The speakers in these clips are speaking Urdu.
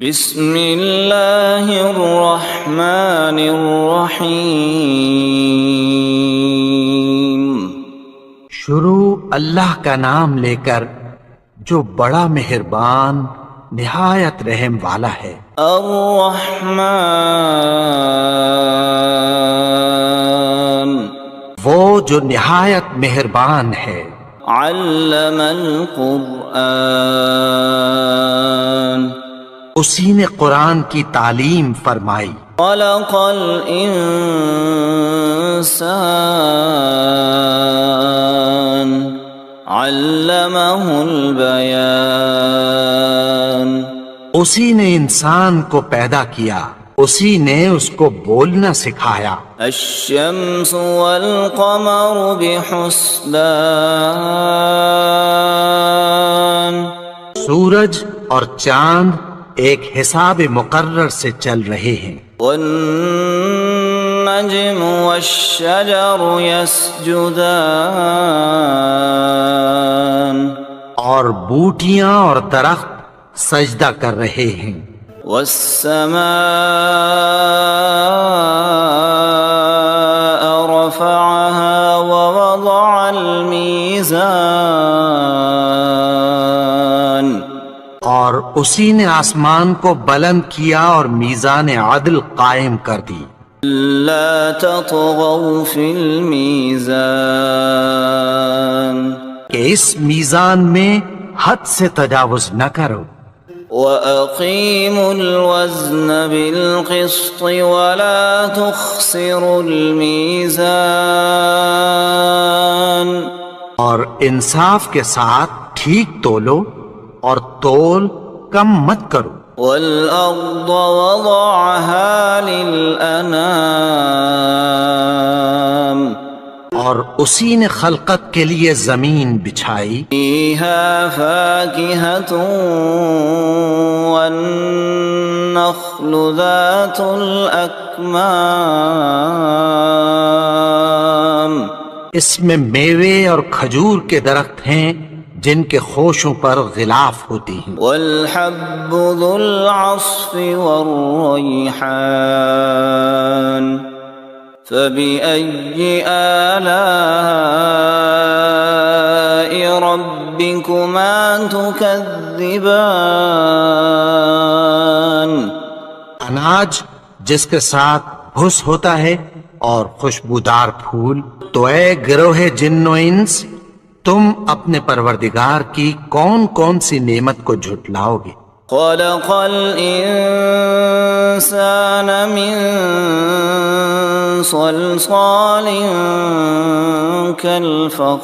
بسم اللہ الرحمن الرحیم۔ شروع اللہ کا نام لے کر جو بڑا مہربان نہایت رحم والا ہے۔ الرحمن، وہ جو نہایت مہربان ہے۔ علم القرآن، اسی نے قرآن کی تعلیم فرمائی۔ خلق الانسان، علمہ البیان، اسی نے انسان کو پیدا کیا، اسی نے اس کو بولنا سکھایا۔ الشمس والقمر بحسبان، سورج اور چاند ایک حساب مقرر سے چل رہے ہیں۔ والنجم والشجر يسجدان، اور بوٹیاں اور درخت سجدہ کر رہے ہیں۔ والسماء رفعها ووضع الميزان، اور اسی نے آسمان کو بلند کیا اور میزان عدل قائم کر دی۔ لا تطغوا في الميزان، کہ اس میزان میں حد سے تجاوز نہ کرو۔ وَأَقِيمُوا الْوَزْنَ بِالْقِسْطِ وَلَا تُخْسِرُوا الْمِيزَانَ، اور انصاف کے ساتھ ٹھیک تولو اور تول کم مت کرو۔ وَالْأَرْضَ وَضَعَهَا لِلْأَنَامِ، اور اسی نے خلقت کے لیے زمین بچھائی۔ فِيهَا فَاكِهَةٌ وَالنَّخْلُ ذَاتُ الْأَكْمَامِ، اس میں میوے اور کھجور کے درخت ہیں جن کے خوشوں پر غلاف ہوتی ہیں۔ وَالْحَبُّ ذُو الْعَصْفِ وَالرَّيْحَانُ، فَبِأَيِّ آلَاءِ رَبِّكُمَا تُكَذِّبَانِ، اناج جس کے ساتھ بھس ہوتا ہے اور خوشبودار پھول۔ تو اے گروہ جن و انس، تم اپنے پروردگار کی کون کون سی نعمت کو جھٹلاؤ گے؟ خَلَقَ الْإِنسَانَ مِنْ صَلْصَالٍ كَالْفَخَّارِ،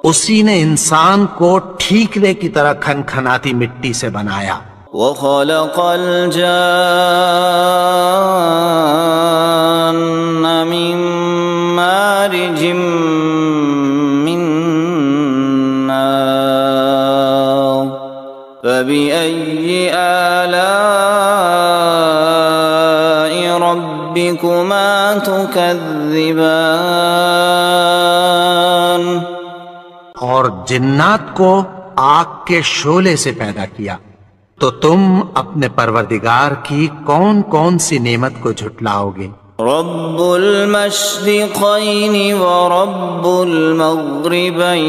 اسی نے انسان کو ٹھیکرے کی طرح کھنکھناتی مٹی سے بنایا۔ وَخَلَقَ الْجَانَّ مِن مَّارِجٍ مِّن نَّارٍ، فَبِأَيِّ آلَاءِ رَبِّكُمَا تُكَذِّبَانِ، اور جنات کو آگ کے شعلے سے پیدا کیا، تو تم اپنے پروردگار کی کون کون سی نعمت کو جھٹلاؤ گے؟ رب المشرقین ورب المغربین،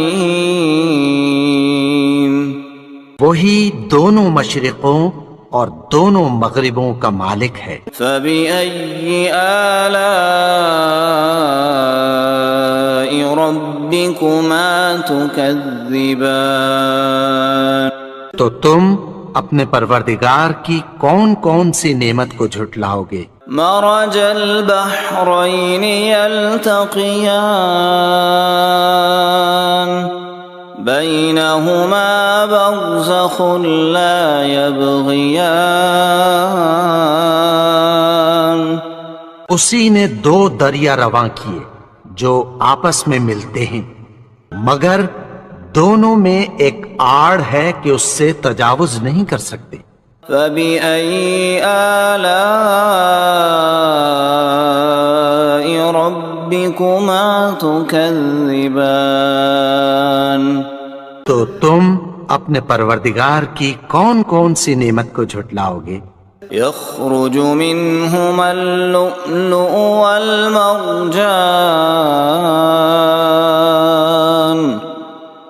وہی دونوں مشرقوں اور دونوں مغربوں کا مالک ہے۔ فبأي آلاء ربكما تكذبان، تو تم اپنے پروردگار کی کون کون سی نعمت کو جھٹلاؤ گے؟ مرج البحرین یلتقیان، بینہما برزخ لا یبغیان، اسی نے دو دریا رواں کیے جو آپس میں ملتے ہیں، مگر دونوں میں ایک آڑ ہے کہ اس سے تجاوز نہیں کر سکتے۔ فَبِأَيِّ آلَاءِ رَبِّكُمَا تُكَذِّبَانِ، تو تم اپنے پروردگار کی کون کون سی نعمت کو جھٹلاؤ گے؟ يخرج منهما اللؤلؤ والمرجان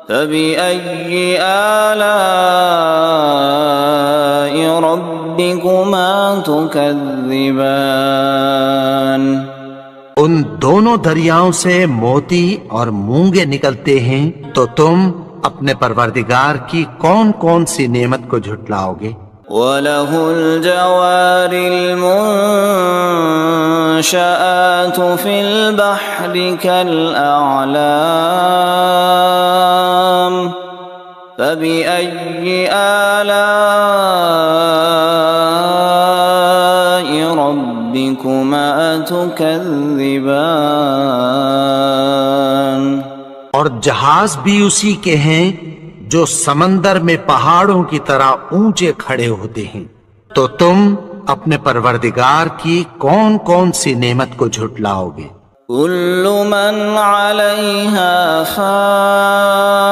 فبأي آلاء ربكما تكذبان ان دونوں دریاؤں سے موتی اور مونگے نکلتے ہیں، تو تم اپنے پروردگار کی کون کون سی نعمت کو جھٹلاؤ گے؟ وَلَهُ الْجَوَارِ الْمُنشَآتُ فِي الْبَحْرِ كَالْأَعْلَامِ فَبِأَيِّ آلَاءِ رَبِّكُمَا تُكَذِّبَانِ اور جہاز بھی اسی کے ہیں جو سمندر میں پہاڑوں کی طرح اونچے کھڑے ہوتے ہیں، تو تم اپنے پروردگار کی کون کون سی نعمت کو جھٹلاؤ گے؟ كل من عليها فان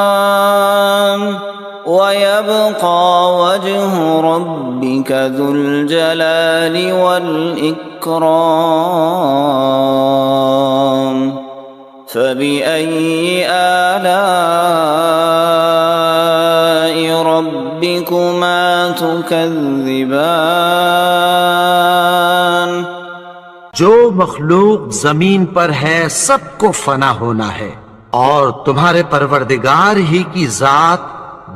ويبقى وجه ربك ذو الجلال والإكرام فبأي آلاء ربكما تكذبان جو مخلوق زمین پر ہے سب کو فنا ہونا ہے، اور تمہارے پروردگار ہی کی ذات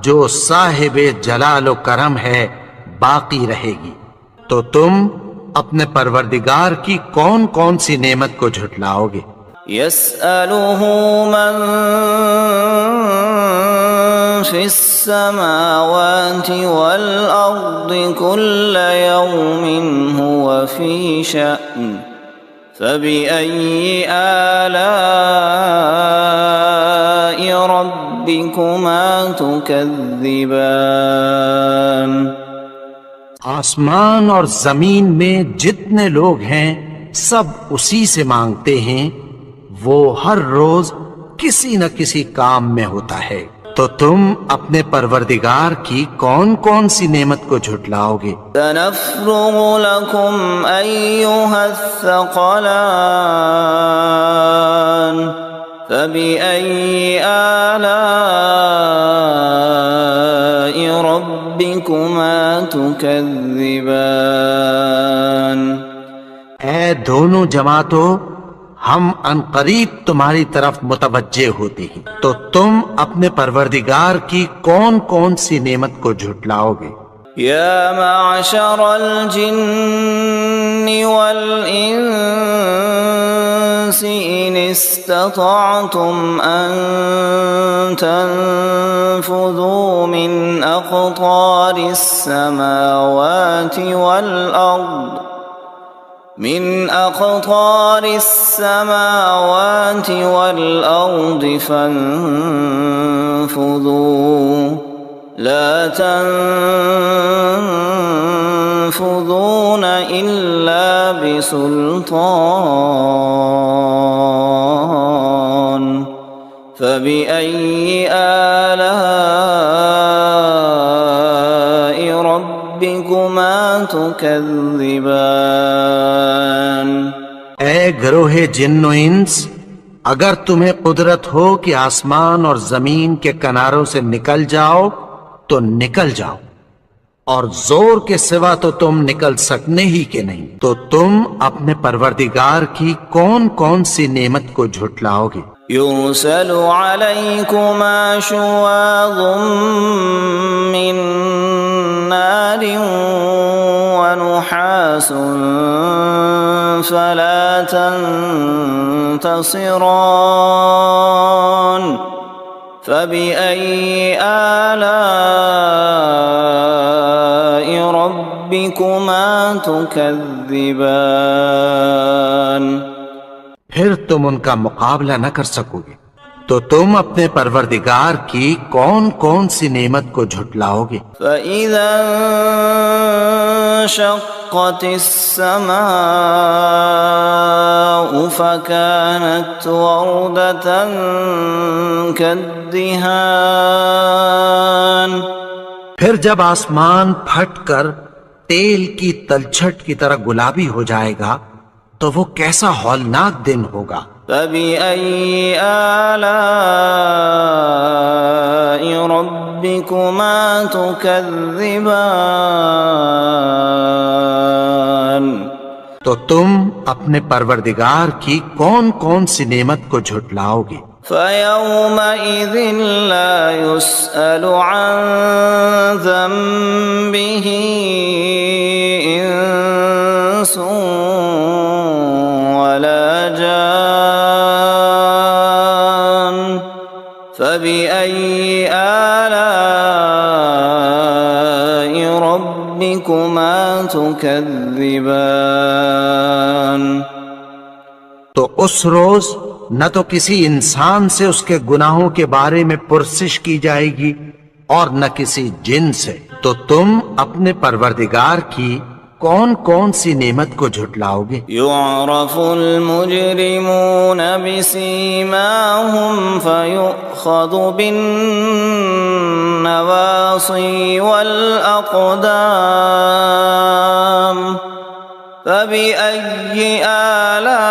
جو صاحب جلال و کرم ہے باقی رہے گی، تو تم اپنے پروردگار کی کون کون سی نعمت کو جھٹلاؤ گے؟ يسأله من في السماوات والأرض كل يوم هو في شأن فبأي آلاء ربكما تكذبان آسمان اور زمین میں جتنے لوگ ہیں سب اسی سے مانگتے ہیں، وہ ہر روز کسی نہ کسی کام میں ہوتا ہے، تو تم اپنے پروردگار کی کون کون سی نعمت کو جھٹلاؤ گے؟ سنفرغ لكم أيها الثقلان فبأي آلاء ربكما تكذبان اے دونوں جماعتوں، ہم عنقریب تمہاری طرف متوجہ ہوتے ہیں، تو تم اپنے پروردگار کی کون کون سی نعمت کو جھٹلاؤ گے؟ يا معشر الجن والإنس إن استطعتم أن تنفذوا من أقطار السماوات والأرض فانفذوا لا تنفذون إلا بسلطان فبأي آلاء ربكما تكذبان اے گروہ جن و انس، اگر تمہیں قدرت ہو کہ آسمان اور زمین کے کناروں سے نکل جاؤ تو نکل جاؤ، اور زور کے سوا تو تم نکل سکنے ہی کے نہیں، تو تم اپنے پروردگار کی کون کون سی نعمت کو جھٹلاؤ گے؟ يرسل عليكما شواظ من نار ونحاس فلا تنتصران فبأي آلاء ربكما تكذبان پھر تم ان کا مقابلہ نہ کر سکو گے، تو تم اپنے پروردگار کی کون کون سی نعمت کو جھٹلاؤ گے؟ فَإِذَا انشقت السماء فكانت وردة كالدهان الدهان پھر جب آسمان پھٹ کر تیل کی تلچھٹ کی طرح گلابی ہو جائے گا تو وہ کیسا ہولناک دن ہوگا۔ فبأي آلاء ربكما تكذبان تو تم اپنے پروردگار کی کون کون سی نعمت کو جھٹلاؤ گے؟ فيومئذ لا يسأل عن ذنبه إنس ولا جان فبأي آلاء ربكما تكذبان تو اس روز نہ تو کسی انسان سے اس کے گناہوں کے بارے میں پرسش کی جائے گی اور نہ کسی جن سے، تو تم اپنے پروردگار کی کون کون سی نعمت کو جھٹلاؤ گے؟ يعرف المجرمون بسيماهم فيؤخذ بالنواصي والأقدام فبأي آلاء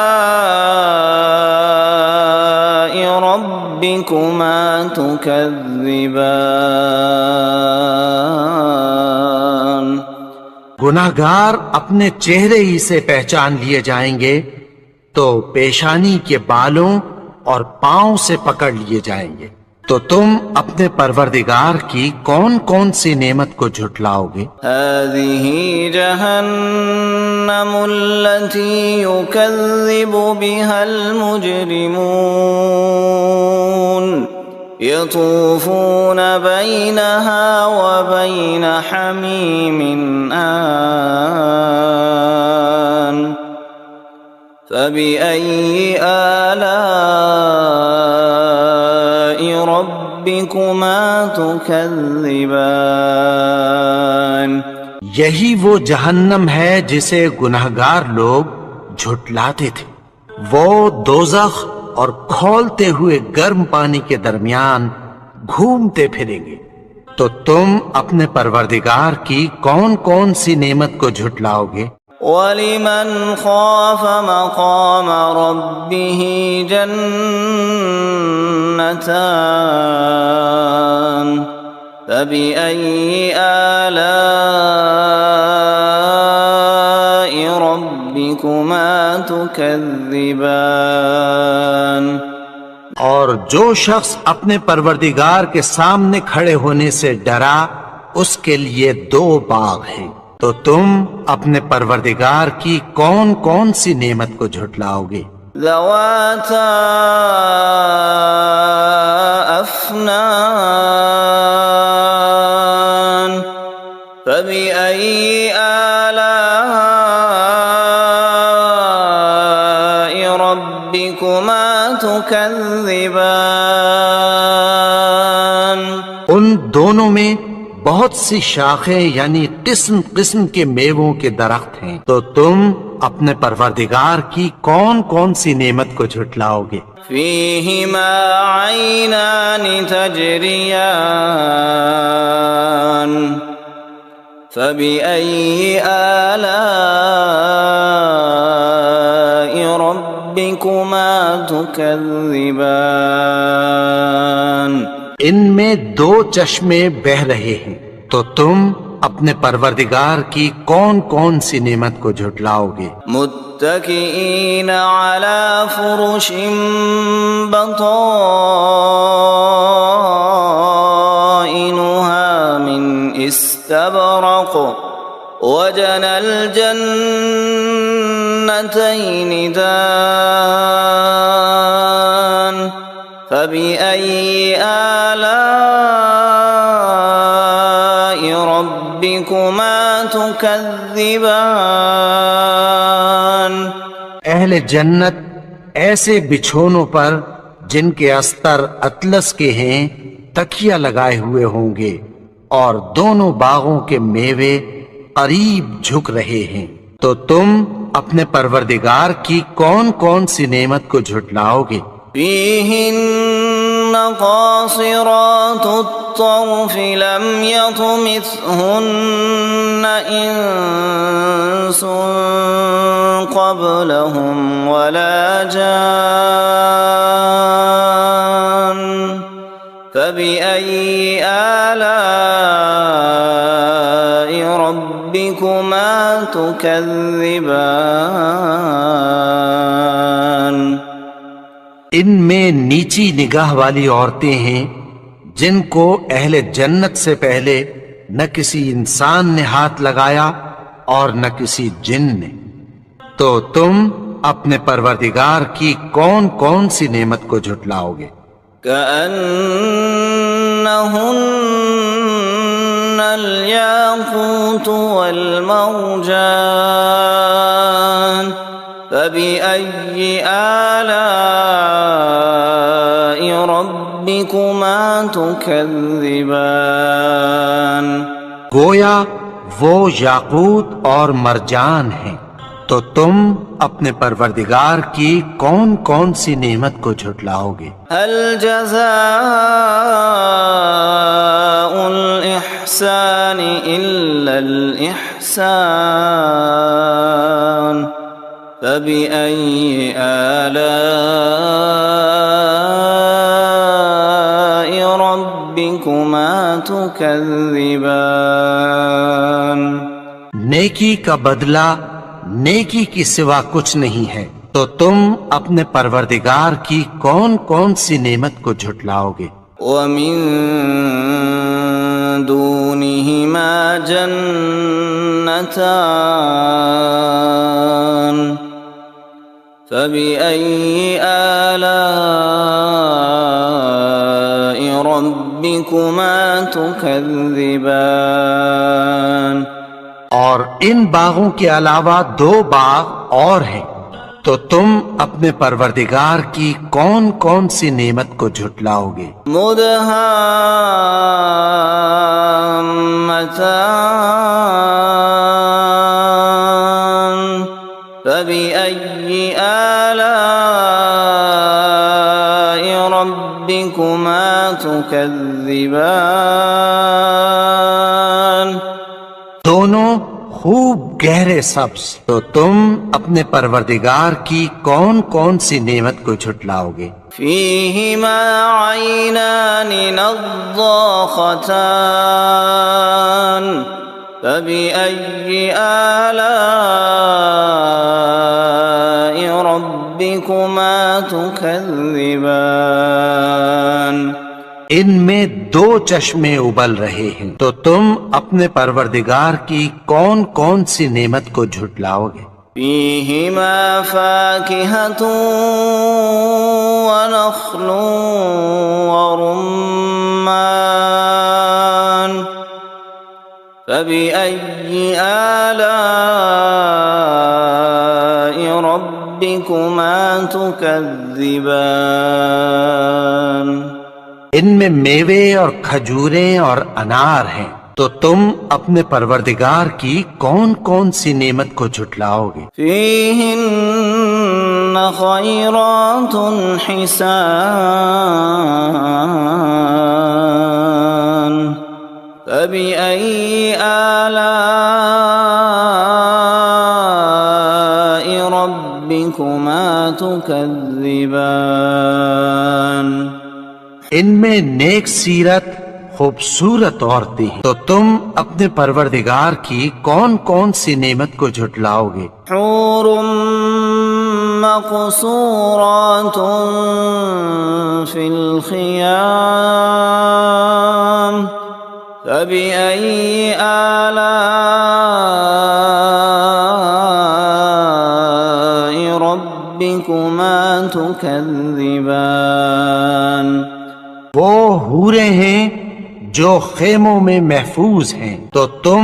ربكما تكذبان گناہگار اپنے چہرے ہی سے پہچان لیے جائیں گے تو پیشانی کے بالوں اور پاؤں سے پکڑ لیے جائیں گے، تو تم اپنے پروردگار کی کون کون سی نعمت کو جھٹلاؤ گے؟ هذه جهنم التي يكذب بها المجرمون يطوفون بينها وبين حميم آن فبأي آلاء ربكما تكذبان یہی وہ جہنم ہے جسے گناہگار لوگ جھٹلاتے تھے، وہ دوزخ اور کھولتے ہوئے گرم پانی کے درمیان گھومتے پھریں گے، تو تم اپنے پروردگار کی کون کون سی نعمت کو جھٹلاؤ گے؟ وَلِمَنْ خَافَ مَقَامَ رَبِّهِ جَنَّتَانِ فَبِأَيِّ آلَاءِ رَبِّكُمَا تُكَذِّبَانِ اور جو شخص اپنے پروردگار کے سامنے کھڑے ہونے سے ڈرا اس کے لیے دو باغ ہیں، تو تم اپنے پروردگار کی کون کون سی نعمت کو جھٹلاؤ گے؟ ذواتا افنان فبأي آلاء ربكما تكذبان ان دونوں میں بہت سی شاخیں یعنی قسم قسم کے میووں کے درخت ہیں، تو تم اپنے پروردگار کی کون کون سی نعمت کو جھٹلاؤ گے؟ فيهما عينان تجريان فبأي آلاء ربكما تكذبان ان میں دو چشمے بہ رہے ہیں، تو تم اپنے پروردگار کی کون کون سی نعمت کو جھٹلاؤ گے؟ متكئين على فرش بطائنها من استبرق وجنى الجنتين دان فبأي آلاء ربكما تكذبان اہل جنت ایسے بچھونوں پر جن کے استر اطلس کے ہیں تکیہ لگائے ہوئے ہوں گے، اور دونوں باغوں کے میوے قریب جھک رہے ہیں، تو تم اپنے پروردگار کی کون کون سی نعمت کو جھٹلاؤ گے؟ فيهن قاصرات الطرف لم يطمثهن إنس قبلهم ولا جان فبأي آلاء ربكما تكذبان ان میں نیچی نگاہ والی عورتیں ہیں جن کو اہل جنت سے پہلے نہ کسی انسان نے ہاتھ لگایا اور نہ کسی جن نے، تو تم اپنے پروردگار کی کون کون سی نعمت کو جھٹلاؤ گے؟ كأنهن الياقوت والمرجان فبأي آلاء ربكما تكذبان گویا وہ یاقوت اور مرجان ہیں، تو تم اپنے پروردگار کی کون کون سی نعمت کو جھٹلاؤ گے؟ هل جزاء الإحسان إلا الإحسان فبأي آلاء ربكما تكذبان نیکی کا بدلہ نیکی کی سوا کچھ نہیں ہے، تو تم اپنے پروردگار کی کون کون سی نعمت کو جھٹلاؤ گے؟ ومن دونهما جنتان فبأي آلاء ربكما تكذبان اور ان باغوں کے علاوہ دو باغ اور ہیں، تو تم اپنے پروردگار کی کون کون سی نعمت کو جھٹلاؤ گے؟ مدهامتان فبأي آلاء ربكما تكذبان دونوں خوب گہرے سبز، تو تم اپنے پروردگار کی کون کون سی نعمت کو جھٹلاؤ گے؟ فيهما عينان نضاختان فبأي آلاء ربكما تكذبان ان میں دو چشمے ابل رہے ہیں، تو تم اپنے پروردگار کی کون کون سی نعمت کو جھٹلاؤ گے؟ فيهما فاكهة ونخل ورمان فبأي آلاء ربكما تكذبان ان میں میوے اور کھجوریں اور انار ہیں، تو تم اپنے پروردگار کی کون کون سی نعمت کو جھٹلاؤ گے؟ فيهن خيرات حسان فبأي آلاء ربكما تكذبان ان میں نیک سیرت خوبصورت عورتیں ہیں، تو تم اپنے پروردگار کی کون کون سی نعمت کو جھٹلاؤ گے؟ حور مقصورات في الخيام فبأي آلاء ربكما تكذبان وہ حوریں ہیں جو خیموں میں محفوظ ہیں، تو تم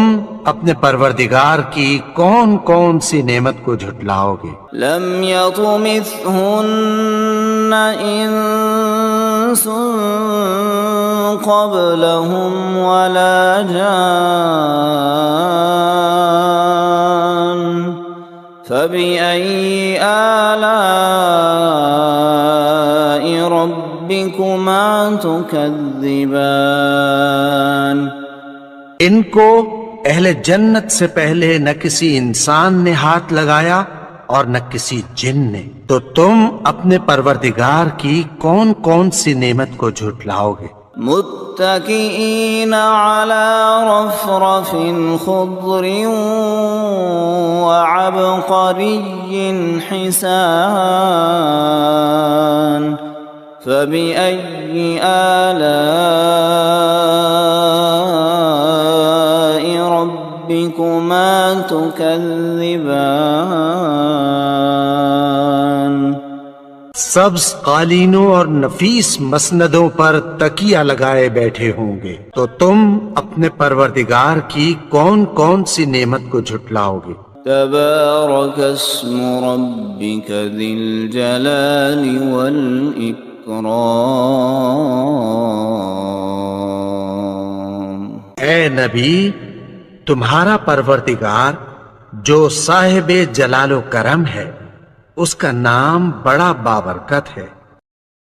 اپنے پروردگار کی کون کون سی نعمت کو جھٹلاؤ گے؟ لم يطمثهن انس قبلهم ولا جان فبأي آلاء ربكما ربكما تكذبان ان کو اہل جنت سے پہلے نہ کسی انسان نے ہاتھ لگایا اور نہ کسی جن نے، تو تم اپنے پروردگار کی کون کون سی نعمت کو جھٹلاؤ گے؟ متكئين على رفرف خضر وعبقري حسان فبأي آلاء ربكما تكذبان سبز قالینوں اور نفیس مسندوں پر تکیہ لگائے بیٹھے ہوں گے، تو تم اپنے پروردگار کی کون کون سی نعمت کو جھٹلاؤ گے؟ تبارك اسم ربك ذي الجلال والإكرام اے نبی، تمہارا پروردگار جو صاحب جلال و کرم ہے، اس کا نام بڑا بابرکت ہے۔